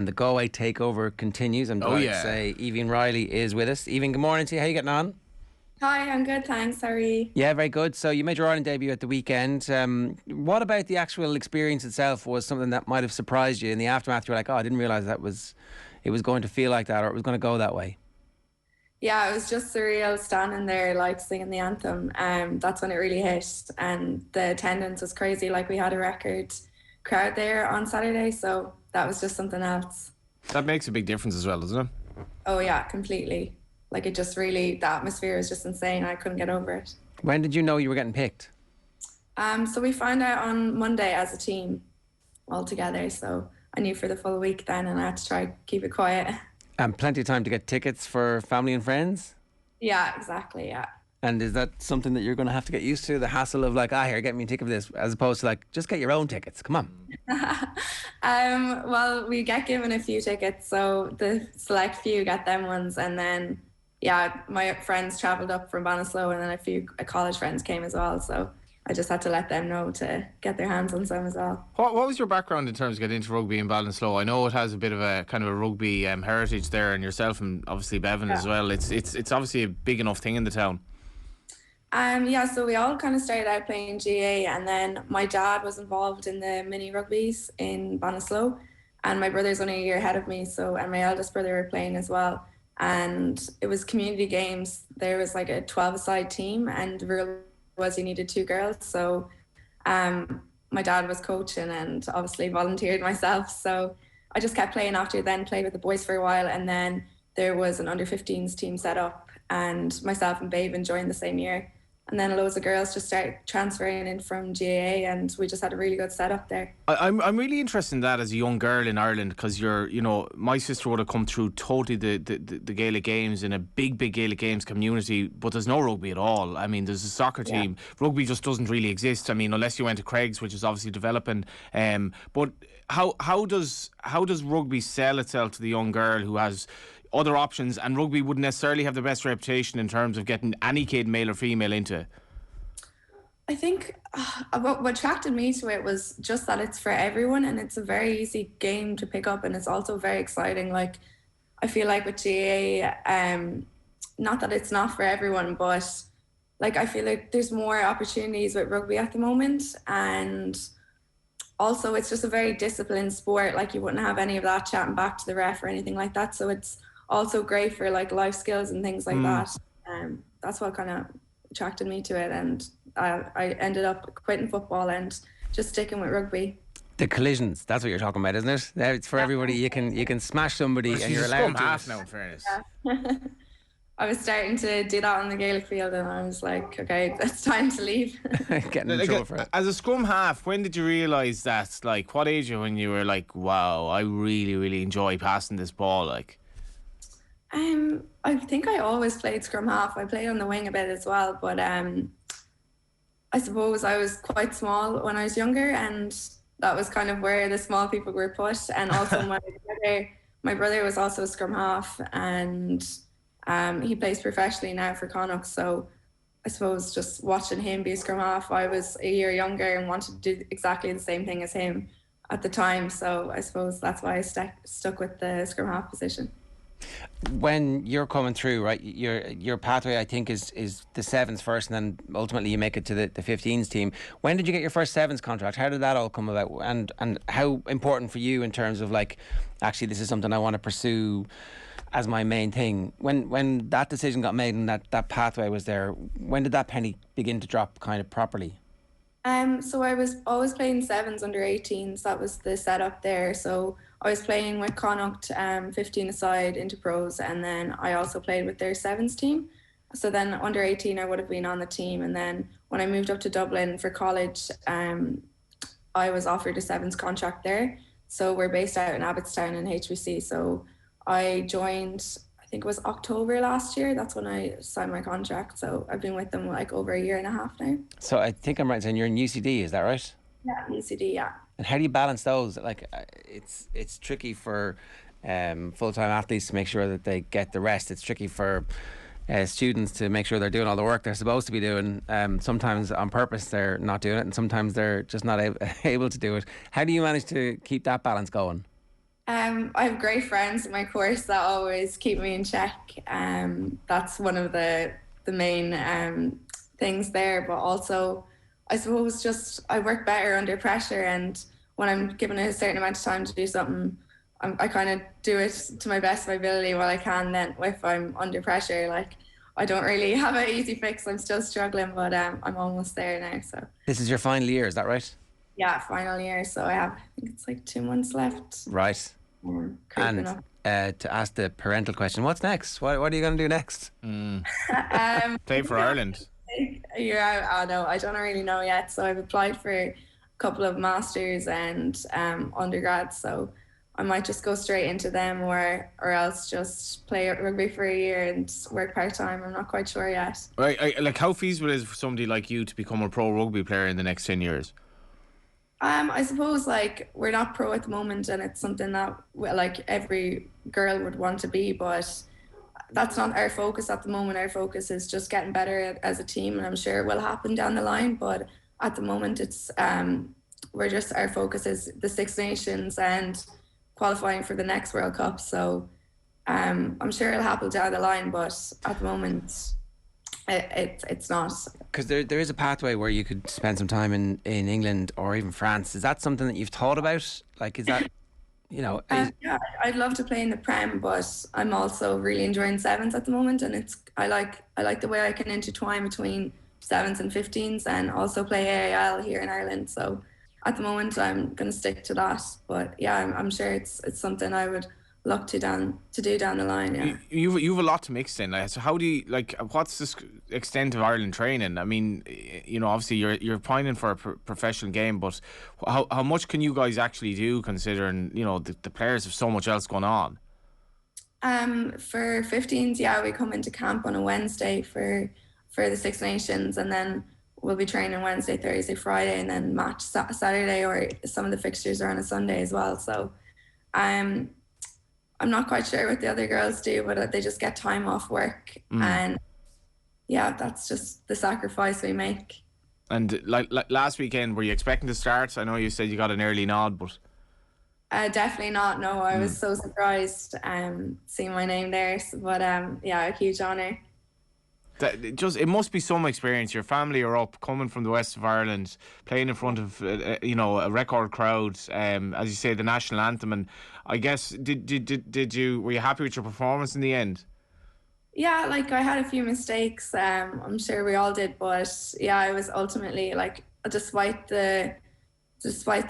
And the Galway takeover continues. I'm delighted to say Aoibheann Reilly is with us. Aoibheann, good morning to you. How are you getting on? Hi, I'm good, thanks. How are you? Yeah, very good. So you made your Ireland debut at the weekend. What about the actual experience itself was something that might have surprised you in the aftermath? You're like, oh, I didn't realise it was going to feel like that, or it was going to go that way. Yeah, it was just surreal standing there, like singing the anthem. That's when it really hit, and the attendance was crazy. Like we had a record crowd there on Saturday, so that was just something else. That makes a big difference as well, doesn't it? Oh yeah, completely. Like it just really, the atmosphere was just insane. I couldn't get over it. When did you know you were getting picked? So we found out on Monday as a team all together. So I knew for the full week then, and I had to try to keep it quiet. And plenty of time to get tickets for family and friends? Yeah, exactly, yeah. And is that something that you're going to have to get used to? The hassle of like, here, get me a ticket for this, as opposed to like, just get your own tickets. Come on. Well, we get given a few tickets, so the select few get them ones, and then my friends travelled up from Ballinasloe, and then a few college friends came as well. So I just had to let them know to get their hands on some as well. What was your background in terms of getting into rugby in Ballinasloe? I know it has a bit of a kind of a rugby heritage there, and yourself and obviously Bevan as well. It's obviously a big enough thing in the town. So we all kind of started out playing GA, and then my dad was involved in the mini rugbies in Ballinasloe, and my brother's only a year ahead of me, and my eldest brother were playing as well. And it was community games. There was like a 12-a-side team, and the rule was you needed 2 girls. So my dad was coaching and obviously volunteered myself. So I just kept playing after then, played with the boys for a while, and then there was an under-15s team set up, and myself and Bevan joined the same year. And then loads of girls just started transferring in from GAA, and we just had a really good setup there. I'm really interested in that as a young girl in Ireland, because my sister would have come through totally the Gaelic games in a big Gaelic games community, but there's no rugby at all. I mean, there's a soccer team. Rugby just doesn't really exist. I mean, unless you went to Craig's, which is obviously developing. But how does rugby sell itself to the young girl who has other options, and rugby wouldn't necessarily have the best reputation in terms of getting any kid, male or female, into? I think what attracted me to it was just that it's for everyone, and it's a very easy game to pick up, and it's also very exciting. Like, I feel like with GA, not that it's not for everyone, but like I feel like there's more opportunities with rugby at the moment, and also it's just a very disciplined sport. Like, you wouldn't have any of that chatting back to the ref or anything like that. So it's also great for like life skills and things like that. That's what kind of attracted me to it, and I ended up quitting football and just sticking with rugby. The collisions, that's what you're talking about, isn't it? It's for everybody. You can smash somebody, and you're allowed to. Half now, in fairness. Yeah. I was starting to do that on the Gaelic field, and I was like, okay, it's time to leave. Getting in trouble for it. As a scrum half, when did you realise that? Like, what age when you were like, wow, I really, really enjoy passing this ball? Like, I think I always played scrum half. I played on the wing a bit as well, but I suppose I was quite small when I was younger, and that was kind of where the small people were put. And also my brother was also a scrum half, and he plays professionally now for Connacht. So I suppose just watching him be a scrum half, I was a year younger and wanted to do exactly the same thing as him at the time. So I suppose that's why I stuck with the scrum half position. When you're coming through, right, your pathway, I think, is the sevens first, and then ultimately you make it to the 15s team. When did you get your first sevens contract? How did that all come about? And how important for you in terms of like, actually, this is something I want to pursue as my main thing? When that decision got made and that pathway was there, when did that penny begin to drop kind of properly? So I was always playing sevens under 18s. That was the setup there. So I was playing with Connacht 15 aside into pros, and then I also played with their sevens team. So then under 18 I would have been on the team, and then when I moved up to Dublin for college, I was offered a sevens contract there. So we're based out in Abbottstown in HBC. So I joined, I think it was October last year. That's when I signed my contract. So I've been with them like over a year and a half now. So I think I'm right in saying you're in UCD, is that right? Yeah, UCD, yeah. And how do you balance those? Like, it's tricky for full-time athletes to make sure that they get the rest. It's tricky for students to make sure they're doing all the work they're supposed to be doing. Sometimes on purpose they're not doing it, and sometimes they're just not able to do it. How do you manage to keep that balance going? I have great friends in my course that always keep me in check. That's one of the main things there. But also, I suppose just I work better under pressure, and when I'm given a certain amount of time to do something, I kind of do it to my best of my ability while I can. Then if I'm under pressure, like I don't really have an easy fix. I'm still struggling, but I'm almost there now. So This is your final year, is that right? yeah, final year. So I think it's like 2 months left. Right. Creeping up. To ask the parental question, what's next? What are you going to do next? Play for Ireland. Yeah, I know. I don't really know yet. So I've applied for a couple of masters and undergrads. So I might just go straight into them, or else just play rugby for a year and work part time. I'm not quite sure yet. Right, like how feasible is it for somebody like you to become a pro rugby player in the next 10 years? I suppose like we're not pro at the moment, and it's something that like every girl would want to be, but that's not our focus at the moment. Our focus is just getting better as a team, and I'm sure it will happen down the line. But at the moment, it's our focus is the Six Nations and qualifying for the next World Cup. So I'm sure it'll happen down the line, but at the moment, it's not. Because there is a pathway where you could spend some time in England or even France. Is that something that you've thought about? Like, is that, yeah, I'd love to play in the Prem, but I'm also really enjoying sevens at the moment, and I like the way I can intertwine between sevens and 15s, and also play AIL here in Ireland. So at the moment, I'm going to stick to that. But yeah, I'm sure it's something I would look to do down the line. Yeah, you've a lot to mix in. So how do you what's the extent of Ireland training? I mean, obviously you're pining for a professional game, but how much can you guys actually do, considering the players have so much else going on? For 15s, yeah, we come into camp on a Wednesday for the Six Nations, and then we'll be training Wednesday, Thursday, Friday, and then match Saturday, or some of the fixtures are on a Sunday as well. So I'm not quite sure what the other girls do, but they just get time off work. And yeah, that's just the sacrifice we make. And like last weekend, were you expecting to start? I know you said you got an early nod, but definitely not. No, I was so surprised seeing my name there. But yeah, a huge honour. It must be some experience. Your family are up, coming from the west of Ireland, playing in front of a record crowd. As you say, the national anthem. And I guess were you happy with your performance in the end? Yeah, like I had a few mistakes. I'm sure we all did, but yeah, I was ultimately like, despite the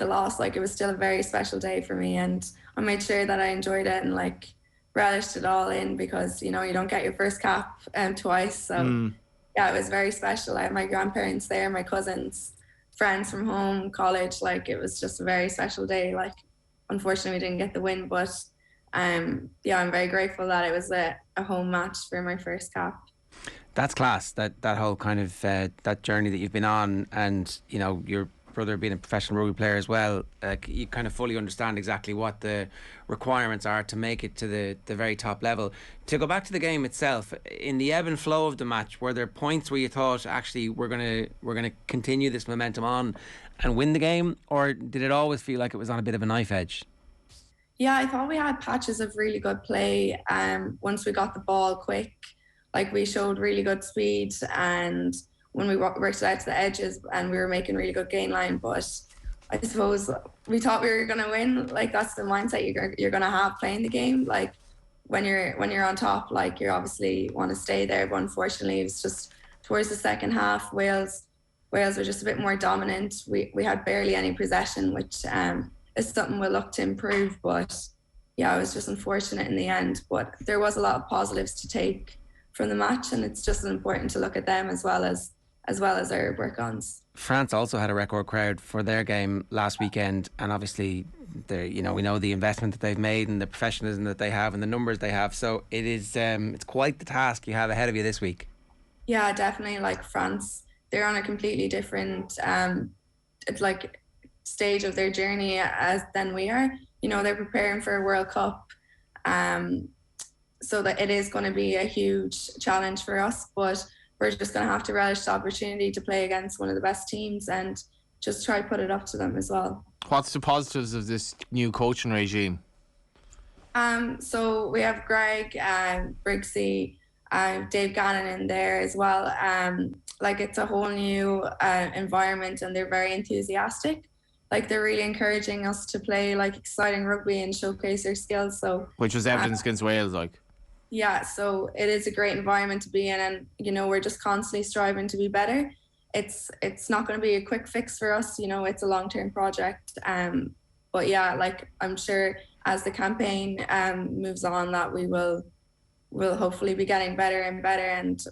loss, like it was still a very special day for me, and I made sure that I enjoyed it and like relished it all in, because you don't get your first cap twice. So yeah, it was very special. I had my grandparents there, my cousins, friends from home, college. Like it was just a very special day. Like unfortunately we didn't get the win, but yeah, I'm very grateful that it was a home match for my first cap. That's class. That whole kind of that journey that you've been on, and your brother being a professional rugby player as well, you kind of fully understand exactly what the requirements are to make it to the very top level. To go back to the game itself, in the ebb and flow of the match, were there points where you thought, actually, we're gonna continue this momentum on and win the game, or did it always feel like it was on a bit of a knife edge? Yeah, I thought we had patches of really good play. Once we got the ball quick, like we showed really good speed, and when we worked it out to the edges, and we were making really good gain line. But I suppose we thought we were going to win. Like that's the mindset you're going to have playing the game. Like when you're on top, like you obviously want to stay there. But unfortunately, it was just towards the second half, Wales were just a bit more dominant. We had barely any possession, which is something we'll look to improve. But yeah, it was just unfortunate in the end. But there was a lot of positives to take from the match, and it's just important to look at them as well as our work-ons. France also had a record crowd for their game last weekend, and obviously we know the investment that they've made and the professionalism that they have and the numbers they have. So it is it's quite the task you have ahead of you this week. Yeah, definitely. Like France, they're on a completely different stage of their journey than we are. They're preparing for a World Cup, so that it is going to be a huge challenge for us, but we're just going to have to relish the opportunity to play against one of the best teams and just try to put it up to them as well. What's the positives of this new coaching regime? So we have Greg, Briggsy, Dave Gannon in there as well. Like it's a whole new environment, and they're very enthusiastic. Like they're really encouraging us to play like exciting rugby and showcase our skills. So Which was evidence against Wales, like. yeah, so it is a great environment to be in, and we're just constantly striving to be better. It's not going to be a quick fix for us. It's a long-term project. But yeah, like I'm sure as the campaign moves on, that we'll hopefully be getting better and better,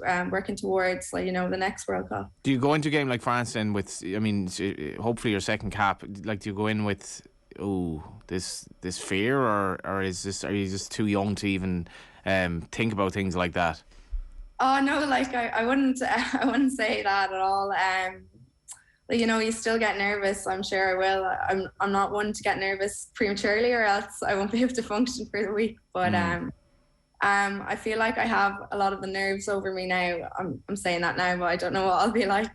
and working towards the next World Cup. Do you go into a game like France then with, I mean, hopefully your second cap, like do you go in with this fear, or are you just too young to even think about things like that? Oh no, like I wouldn't I wouldn't say that at all. You still get nervous. I'm sure I will. I'm not one to get nervous prematurely, or else I won't be able to function for the week. But I feel like I have a lot of the nerves over me now. I'm saying that now, but I don't know what I'll be like.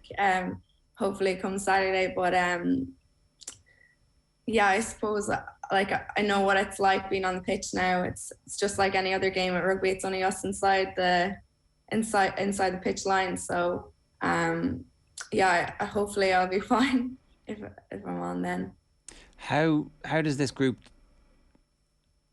Hopefully come Saturday. But yeah, I suppose like I know what it's like being on the pitch now. It's just like any other game at rugby. It's only us inside the pitch line. So yeah, hopefully I'll be fine if I'm on then. How does this group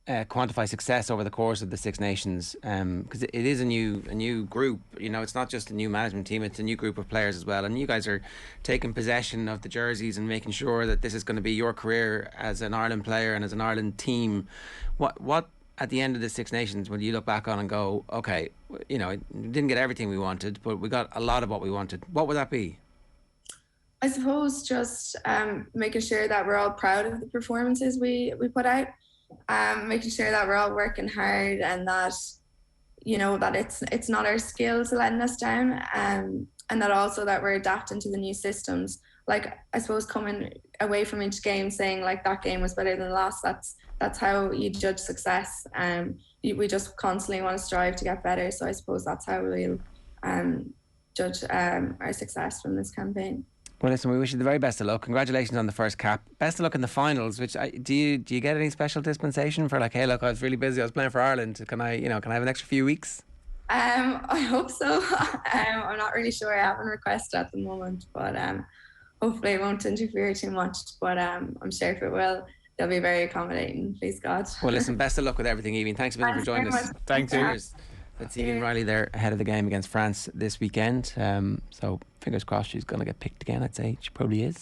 quantify success over the course of the Six Nations? Because it is a new group. It's not just a new management team; it's a new group of players as well. And you guys are taking possession of the jerseys and making sure that this is going to be your career as an Ireland player and as an Ireland team. What at the end of the Six Nations will you look back on and go, okay, we didn't get everything we wanted, but we got a lot of what we wanted? What would that be? I suppose just making sure that we're all proud of the performances we put out. Making sure that we're all working hard, and that that it's not our skills letting us down, and that also that we're adapting to the new systems. Like I suppose coming away from each game saying like that game was better than the last, that's how you judge success. We just constantly want to strive to get better, so I suppose that's how we'll judge our success from this campaign. Well, listen, we wish you the very best of luck. Congratulations on the first cap. Best of luck in the finals. Which do you get any special dispensation for, like, hey, look, I was really busy, I was playing for Ireland. Can I have an extra few weeks? I hope so. I'm not really sure. I haven't requested at the moment, but hopefully it won't interfere too much. But I'm sure if it will, they'll be very accommodating. Please God. Well, listen, best of luck with everything, Aoibheann. Thanks a million for joining us. Thank you. That's Aoibheann Reilly there ahead of the game against France this weekend. So fingers crossed she's going to get picked again, I'd say. She probably is.